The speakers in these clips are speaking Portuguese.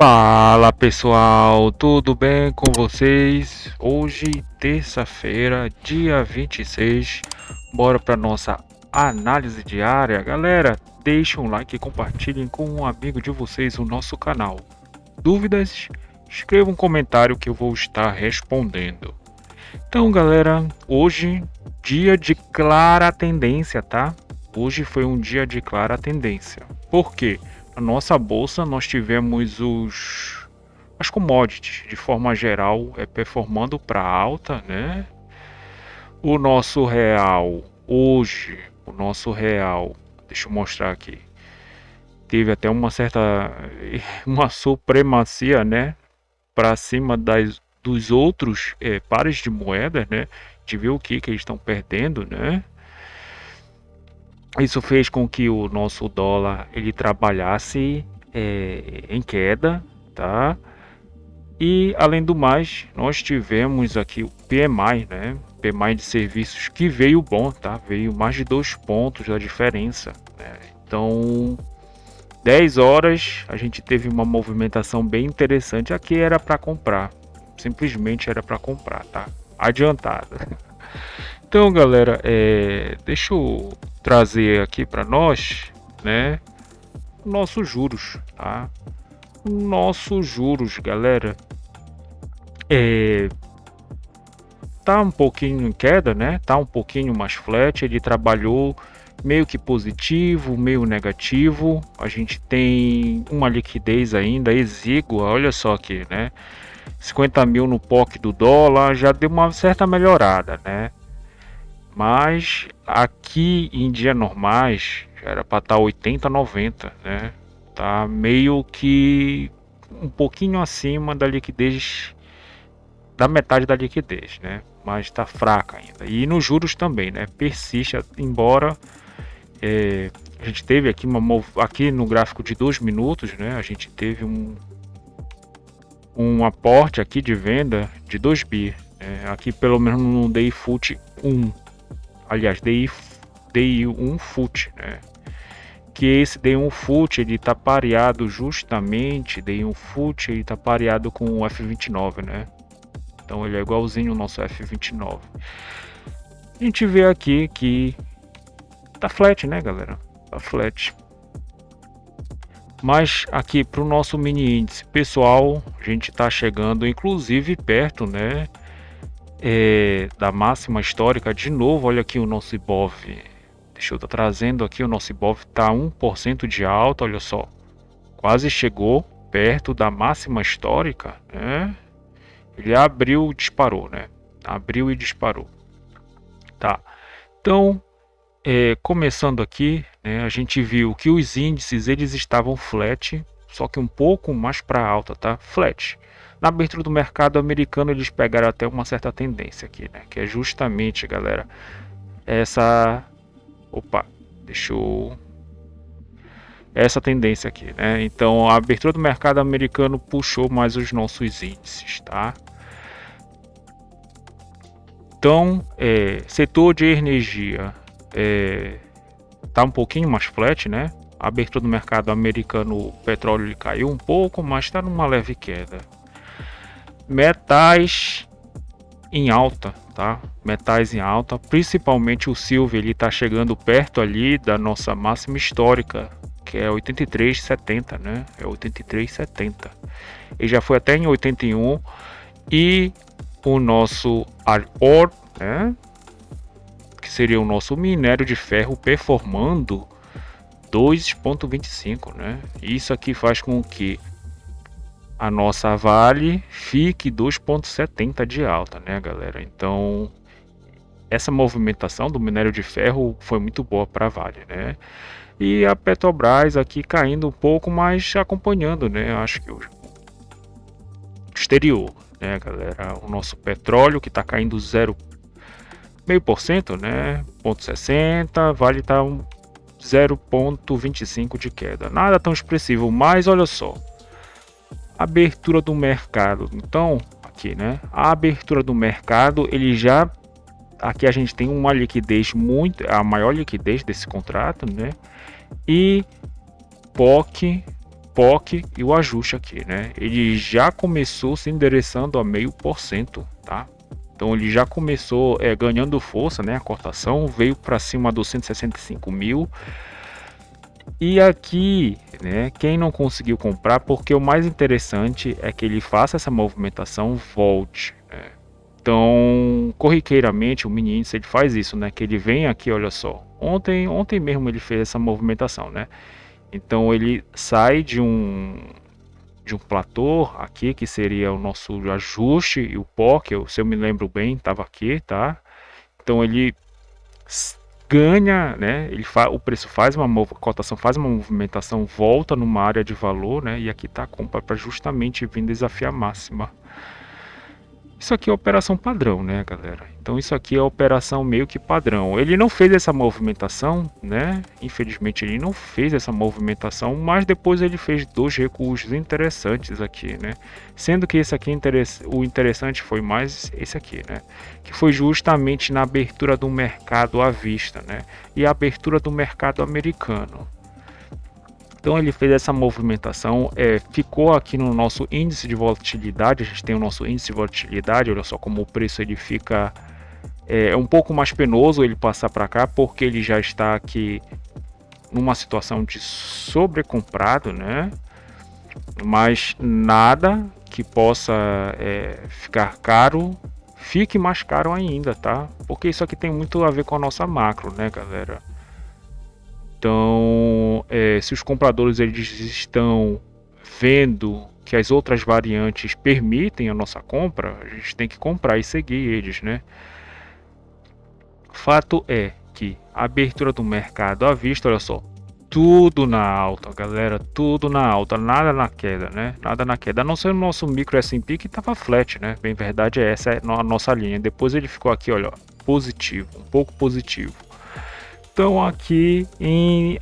Fala pessoal, tudo bem com vocês? Hoje, terça-feira, dia 26, bora para nossa análise diária. Galera, deixem um like e compartilhem com um amigo de vocês o nosso canal. Dúvidas? Escreva um comentário que eu vou estar respondendo. Então, galera, hoje, dia de clara tendência, tá? Hoje foi um dia de clara tendência. Por quê? Na nossa bolsa nós tivemos as commodities de forma geral performando para alta, né? O nosso real hoje, deixa eu mostrar aqui, teve até uma certa uma supremacia, né? Para cima dos outros pares de moedas, né? De ver o que eles estão perdendo, né? Isso fez com que o nosso dólar ele trabalhasse em queda, tá? E além do mais, nós tivemos aqui o PMI, né? PMI de serviços que veio bom, tá? Veio mais de 2 pontos da diferença, né? Então, 10 horas a gente teve uma movimentação bem interessante. Aqui era para comprar, simplesmente era para comprar, tá? Adiantada. Então, galera, deixa eu trazer aqui para nós, né? Nossos juros, tá? Nossos juros, galera, é, tá um pouquinho em queda, né? Tá um pouquinho mais flat. Ele trabalhou meio que positivo, meio negativo. A gente tem uma liquidez ainda exígua, olha só aqui, né? 50 mil no POC do dólar já deu uma certa melhorada, né? Mas aqui em dias normais já era para estar 80, 90, né? Tá meio que um pouquinho acima da liquidez, da metade da liquidez, né? Mas está fraca ainda. E nos juros também, né? Persiste, embora a gente teve aqui aqui no gráfico de 2 minutos, né? A gente teve um aporte aqui de venda de 2 bi. Aqui pelo menos no DI Foot 1. Aliás, DI1 Foot, né? Que esse DI1 Foot ele tá pareado justamente, DI1 Foot ele tá pareado com o F29, né? Então ele é igualzinho ao nosso F29. A gente vê aqui que tá flat, né, galera? Tá flat. Mas aqui para o nosso mini índice pessoal, a gente tá chegando inclusive perto, né? Da máxima histórica de novo. Olha aqui o nosso Ibov. Deixa eu estar trazendo aqui o nosso Ibov, tá 1% de alta, olha só. Quase chegou perto da máxima histórica, né? Ele abriu e disparou, né? Abriu e disparou. Tá. Então, começando aqui, né, a gente viu que os índices eles estavam flat, só que um pouco mais para alta, tá? Flat. Na abertura do mercado americano eles pegaram até uma certa tendência aqui, né? Que é justamente, galera, essa... Opa, deixa eu... Essa tendência aqui, né? Então a abertura do mercado americano puxou mais os nossos índices, tá? Então, setor de energia tá um pouquinho mais flat, né? A abertura do mercado americano, o petróleo ele caiu um pouco, mas está numa leve queda. Metais em alta, tá? Metais em alta, principalmente o silver, ele tá chegando perto ali da nossa máxima histórica, que é 83,70, né? É 83,70. Ele já foi até em 81 e o nosso ore, né? Que seria o nosso minério de ferro performando 2,25, né? Isso aqui faz com que a nossa Vale fique 2,70 de alta, né, galera? Então, essa movimentação do minério de ferro foi muito boa para a Vale, né? E a Petrobras aqui caindo um pouco, mas acompanhando, né? Acho que o exterior, né, galera? O nosso petróleo que está caindo 0,5%, né? 0,60, Vale tá 0,25 de queda. Nada tão expressivo, mas olha só. Abertura do mercado. Então, aqui, né? A abertura do mercado, ele já aqui a gente tem uma liquidez a maior liquidez desse contrato, né? E POC POC e o ajuste aqui, né? Ele já começou se endereçando a 0,5%, tá? Então ele já começou ganhando força, né? A cotação veio para cima dos 165 mil. E aqui, né? Quem não conseguiu comprar, porque o mais interessante é que ele faça essa movimentação, volte, né? Então, corriqueiramente, o mini índice ele faz isso, né? Que ele vem aqui, olha só. Ontem mesmo ele fez essa movimentação, né? Então ele sai de um platô aqui, que seria o nosso ajuste, e o pó, que se eu me lembro bem, estava aqui, tá? Então ele ganha, né? O preço faz a cotação faz uma movimentação, volta numa área de valor, né? E aqui está a compra para justamente vir desafiar a máxima. Isso aqui é operação padrão, né, galera? Então isso aqui é operação meio que padrão. Ele não fez essa movimentação, né? Infelizmente ele não fez essa movimentação, mas depois ele fez dois recuos interessantes aqui, né? Sendo que esse aqui o interessante foi mais esse aqui, né? Que foi justamente na abertura do mercado à vista, né? E a abertura do mercado americano. Então ele fez essa movimentação, ficou aqui no nosso índice de volatilidade. A gente tem o nosso índice de volatilidade, olha só como o preço ele fica um pouco mais penoso ele passar para cá, porque ele já está aqui numa situação de sobrecomprado, né? Mas nada que possa ficar caro, fique mais caro ainda, tá? Porque isso aqui tem muito a ver com a nossa macro, né, galera? Então, se os compradores eles estão vendo que as outras variantes permitem a nossa compra, a gente tem que comprar e seguir eles, né? Fato é que a abertura do mercado à vista, olha só, tudo na alta, galera, tudo na alta, nada na queda, né? Nada na queda, a não ser o nosso micro S&P que estava flat, né? Bem verdade, essa é a nossa linha. Depois ele ficou aqui, olha, positivo, um pouco positivo. Então aqui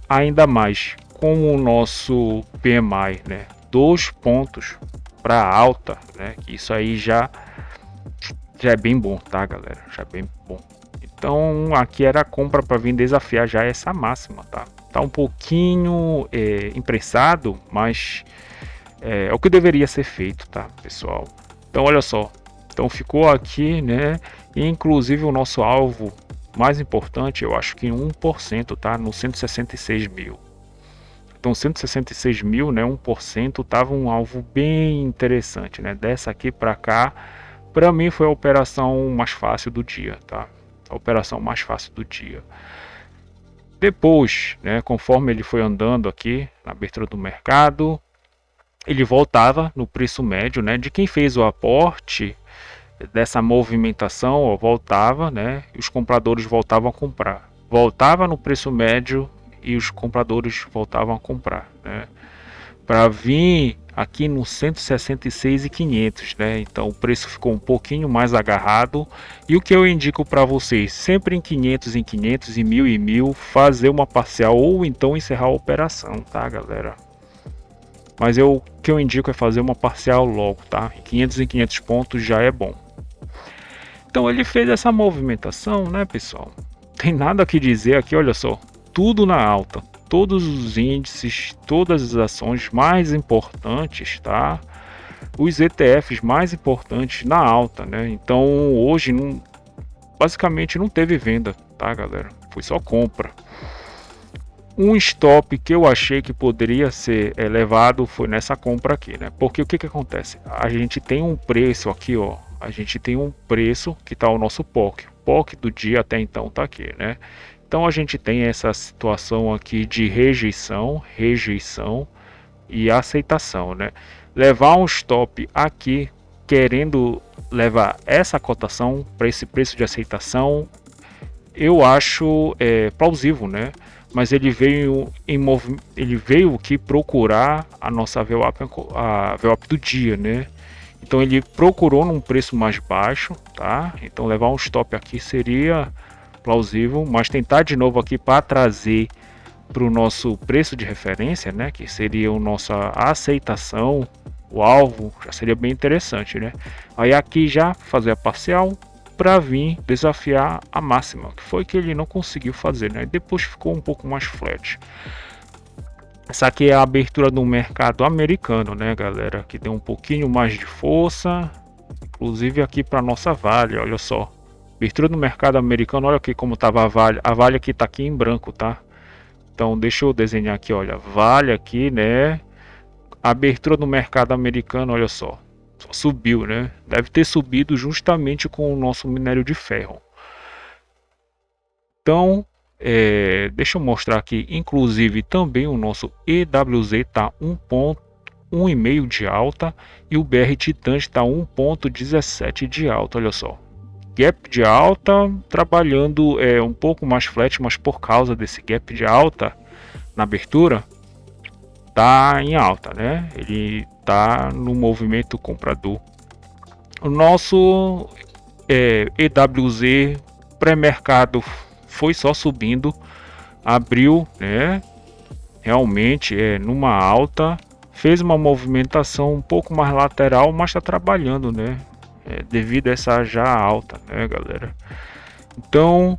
ainda mais com o nosso PMI, né, 2 pontos para alta, né, que isso aí já é bem bom, tá, galera, já é bem bom. Então aqui era a compra para vir desafiar já essa máxima, tá? Tá um pouquinho imprensado, mas é o que deveria ser feito, tá, pessoal? Então olha só, então ficou aqui, né, e inclusive o nosso alvo mais importante, eu acho que 1%, tá? No 166 mil. Então 166 mil, né? 1% tava um alvo bem interessante, né? Dessa aqui para cá, para mim foi a operação mais fácil do dia, tá? A operação mais fácil do dia. Depois, né? Conforme ele foi andando aqui na abertura do mercado, ele voltava no preço médio, né? De quem fez o aporte dessa movimentação, ó, voltava, né? E os compradores voltavam a comprar. Voltava no preço médio e os compradores voltavam a comprar, né? Para vir aqui no 166.500, né? Então o preço ficou um pouquinho mais agarrado. E o que eu indico para vocês, sempre em 500 e 1000 fazer uma parcial ou então encerrar a operação, tá, galera? Mas o que eu indico é fazer uma parcial logo, tá? Em 500 pontos já é bom. Então ele fez essa movimentação, né, pessoal? Tem nada que dizer aqui, olha só, tudo na alta, todos os índices, todas as ações mais importantes, tá? Os ETFs mais importantes na alta, né? Então hoje basicamente não teve venda, tá, galera? Foi só compra. Um stop que eu achei que poderia ser elevado foi nessa compra aqui, né? Porque o que acontece? A gente tem um preço aqui, ó. A gente tem um preço que está o nosso POC. O POC do dia até então está aqui, né? Então a gente tem essa situação aqui de rejeição e aceitação, né? Levar um stop aqui, querendo levar essa cotação para esse preço de aceitação, eu acho plausível, né? Mas ele veio aqui procurar a nossa VWAP do dia, né? Então ele procurou num preço mais baixo, tá? Então levar um stop aqui seria plausível, mas tentar de novo aqui para trazer para o nosso preço de referência, né? Que seria a nossa aceitação, o alvo, já seria bem interessante, né? Aí aqui já fazer a parcial para vir desafiar a máxima, que foi que ele não conseguiu fazer, né? Depois ficou um pouco mais flat. Essa aqui é a abertura do mercado americano, né, galera? Que tem um pouquinho mais de força, inclusive aqui para nossa Vale, olha só. Abertura do mercado americano, olha aqui como estava a Vale. A Vale aqui está aqui em branco, tá? Então deixa eu desenhar aqui, olha, Vale aqui, né? Abertura do mercado americano, olha só. Só subiu, né? Deve ter subido justamente com o nosso minério de ferro. Então, deixa eu mostrar aqui, inclusive também o nosso EWZ está 1,5 de alta e o BR Titan está 1,17 de alta, olha só. Gap de alta, trabalhando um pouco mais flat, mas por causa desse gap de alta na abertura, tá em alta, né? Ele tá no movimento comprador. O nosso EWZ pré-mercado foi só subindo, abriu, né? Realmente numa alta, fez uma movimentação um pouco mais lateral, mas está trabalhando, né? Devido a essa já alta, né, galera? Então,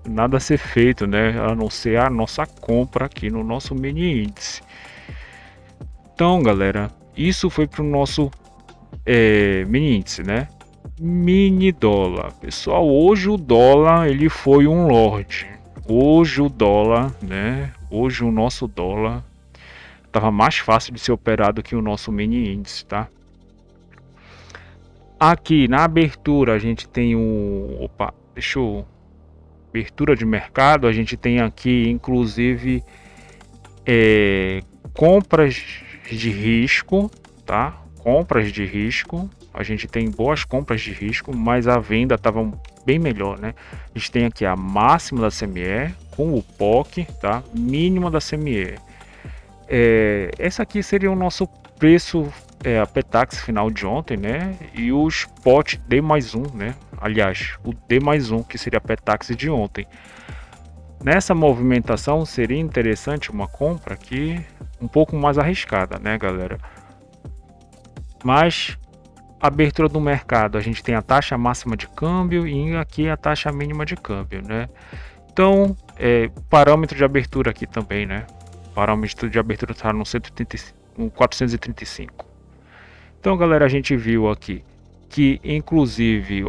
nada a ser feito, né? A não ser a nossa compra aqui no nosso mini índice. Então, galera, isso foi para o nosso mini índice, né? Mini dólar, pessoal. Hoje o dólar ele foi um lorde. Hoje o dólar, né? Hoje o nosso dólar estava mais fácil de ser operado que o nosso mini índice, tá? Aqui na abertura a gente tem abertura de mercado, a gente tem aqui inclusive compras de risco, tá? Compras de risco, a gente tem boas compras de risco, mas a venda estava bem melhor, né? A gente tem aqui a máxima da CME com o POC, tá? Mínima da CME. Essa aqui seria o nosso preço, a Petax final de ontem, né? E o spot D mais um, né? Aliás, o D mais um, que seria a Petax de ontem. Nessa movimentação seria interessante uma compra aqui um pouco mais arriscada, né, galera? Mas abertura do mercado, a gente tem a taxa máxima de câmbio e aqui a taxa mínima de câmbio, né? Então, parâmetro de abertura aqui também, né? Parâmetro de abertura está no 435. Então, galera, a gente viu aqui que, inclusive,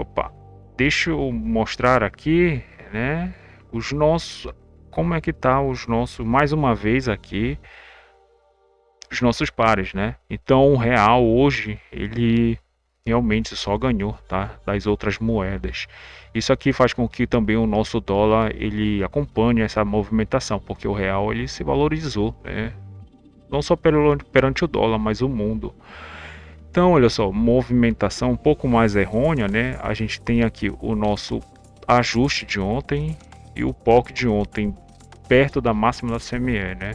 deixa eu mostrar aqui, né? Os nossos, como é que tá os nossos, mais uma vez aqui, os nossos pares, né? Então, o real hoje ele realmente só ganhou, tá? Das outras moedas. Isso aqui faz com que também o nosso dólar ele acompanhe essa movimentação, porque o real ele se valorizou, né? Não só perante o dólar, mas o mundo. Então, olha só, movimentação um pouco mais errônea, né? A gente tem aqui o nosso ajuste de ontem e o POC de ontem perto da máxima da CME, né?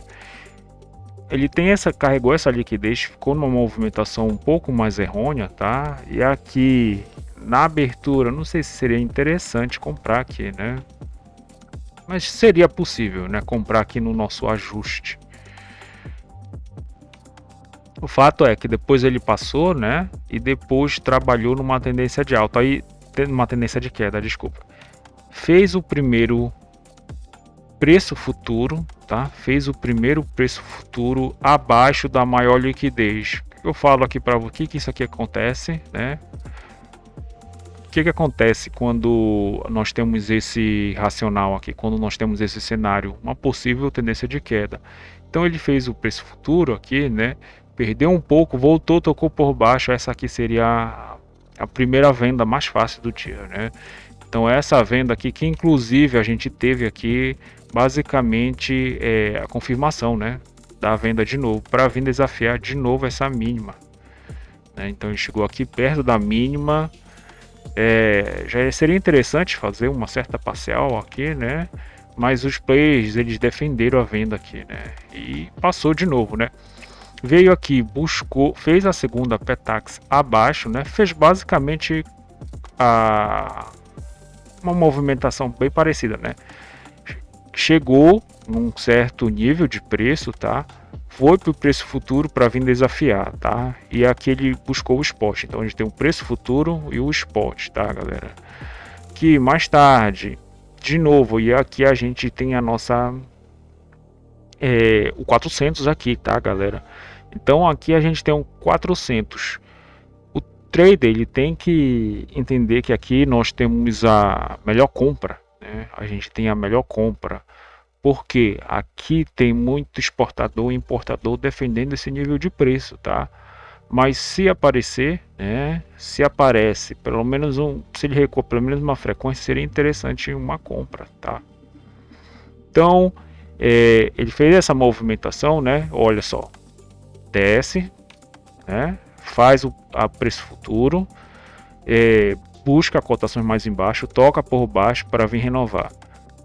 Ele carregou essa liquidez, ficou numa movimentação um pouco mais errônea, tá? E aqui na abertura, não sei se seria interessante comprar aqui, né? Mas seria possível, né? Comprar aqui no nosso ajuste. O fato é que depois ele passou, né? E depois trabalhou numa tendência de alta, aí numa tendência de queda, desculpa. Fez o primeiro preço futuro, tá? Fez o primeiro preço futuro abaixo da maior liquidez. Eu falo aqui para você que isso aqui acontece, né? O que acontece quando nós temos esse racional aqui, quando nós temos esse cenário, uma possível tendência de queda. Então ele fez o preço futuro aqui, né? Perdeu um pouco, voltou, tocou por baixo. Essa aqui seria a primeira venda mais fácil do dia, né? Então essa venda aqui, que inclusive a gente teve aqui basicamente a confirmação, né, da venda de novo, para vir desafiar de novo essa mínima, né? Então ele chegou aqui perto da mínima. Já seria interessante fazer uma certa parcial aqui, né? Mas os players eles defenderam a venda aqui, né? E passou de novo, né? Veio aqui, buscou, fez a segunda Petax abaixo, né? Fez basicamente uma movimentação bem parecida, né? Chegou num certo nível de preço, tá? Foi para o preço futuro para vir desafiar, tá? E aqui ele buscou o spot. Então a gente tem o preço futuro e o spot, tá, galera? Que mais tarde, de novo, e aqui a gente tem a nossa o 400 aqui, tá, galera? Então aqui a gente tem um 400. O trader ele tem que entender que aqui nós temos a melhor compra, né? A gente tem a melhor compra, porque aqui tem muito exportador e importador defendendo esse nível de preço, tá? Mas se aparecer, né? Se aparece pelo menos se ele recua pelo menos uma frequência, seria interessante uma compra, tá? Então ele fez essa movimentação, né? Olha só, desce, né? Faz a preço futuro, busca cotações mais embaixo, toca por baixo para vir renovar.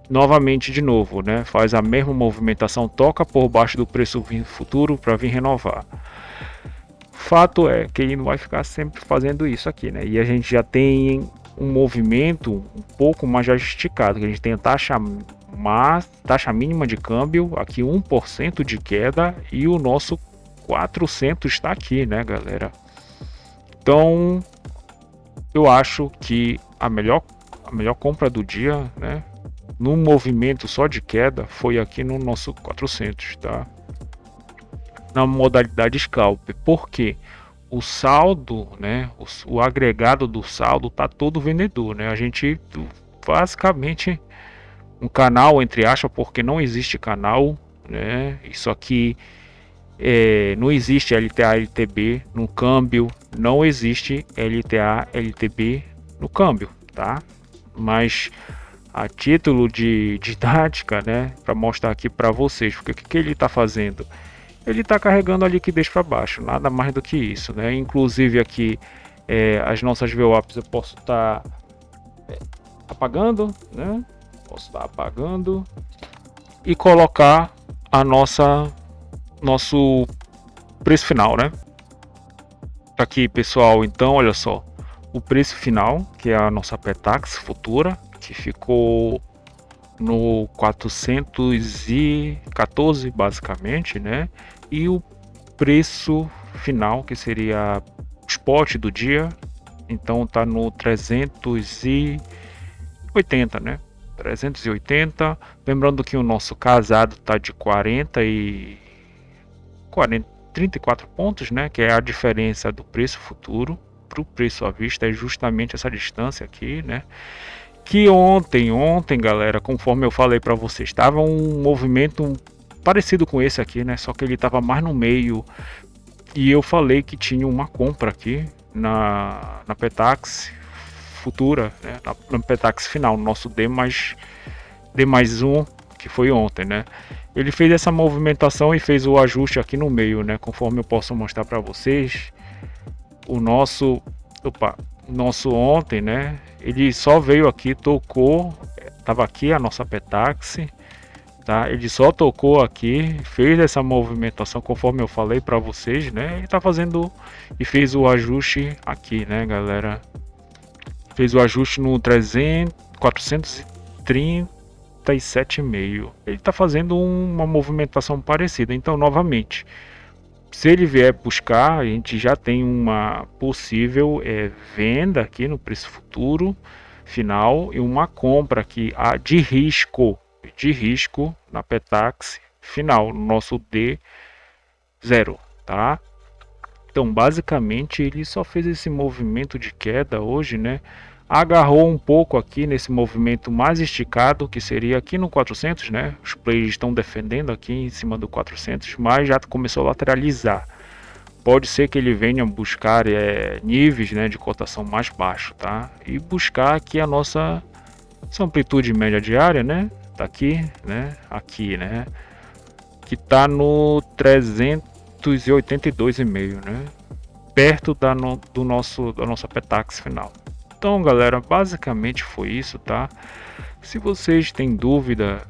Novamente de novo, né? Faz a mesma movimentação, toca por baixo do preço futuro para vir renovar. Fato é que ele não vai ficar sempre fazendo isso aqui, né? E a gente já tem um movimento um pouco mais esticado, que a gente tem a taxa mínima de câmbio aqui 1% de queda e o nosso 400 está aqui, né, galera? Então eu acho que a melhor compra do dia, né, num movimento só de queda, foi aqui no nosso 400, tá? Na modalidade scalp, porque o saldo, né, o agregado do saldo tá todo vendedor, né? A gente basicamente um canal entre aspas, porque não existe canal, né? Isso aqui não existe LTA LTB no câmbio, não existe LTA LTB no câmbio, tá? Mas a título de didática, né, para mostrar aqui para vocês, porque o que ele está fazendo? Ele está carregando a liquidez para baixo, nada mais do que isso, né? Inclusive aqui as nossas VWAPs eu posso estar apagando, né? Posso estar apagando e colocar a nosso preço final, né? Aqui, pessoal, então olha só, o preço final, que é a nossa Petax futura, que ficou no 414 basicamente, né? E o preço final, que seria o spot do dia, então tá no 380, né? 380. Lembrando que o nosso casado tá de 34 pontos, né? Que é a diferença do preço futuro para o preço à vista, é justamente essa distância aqui, né? Que ontem, galera, conforme eu falei para vocês, estava um movimento parecido com esse aqui, né? Só que ele estava mais no meio. E eu falei que tinha uma compra aqui na Petax futura, né? Na Petax final, nosso D mais um, que foi ontem, né? Ele fez essa movimentação e fez o ajuste aqui no meio, né? Conforme eu posso mostrar para vocês, o nosso ontem, né? Ele só veio aqui, tocou, tava aqui a nossa Petax, tá? Ele só tocou aqui, fez essa movimentação conforme eu falei para vocês, né? E tá fazendo e fez o ajuste aqui, né, galera? Fez o ajuste no 437,5. Ele tá fazendo uma movimentação parecida. Então, novamente, se ele vier buscar, a gente já tem uma possível venda aqui no preço futuro final e uma compra aqui de risco na Petax final, no nosso D0, tá? Então, basicamente, ele só fez esse movimento de queda hoje, né? Agarrou um pouco aqui nesse movimento mais esticado, que seria aqui no 400, né? Os players estão defendendo aqui em cima do 400, mas já começou a lateralizar. Pode ser que ele venha buscar níveis, né, de cotação mais baixo, tá? E buscar aqui a nossa amplitude média diária, né? Tá aqui, né? Aqui, né? Que tá no 382,5, né? Perto da nossa Petax final. Então, galera, basicamente foi isso, tá? Se vocês têm dúvida,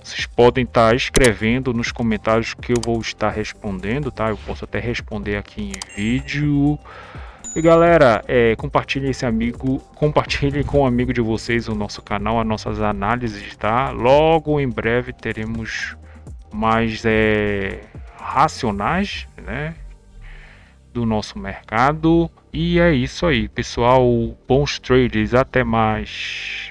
vocês podem estar escrevendo nos comentários que eu vou estar respondendo, tá? Eu posso até responder aqui em vídeo. E galera, compartilhem com um amigo de vocês o nosso canal, as nossas análises, tá? Logo em breve teremos mais racionais, né, do nosso mercado. E é isso aí, pessoal. Bons trades, até mais.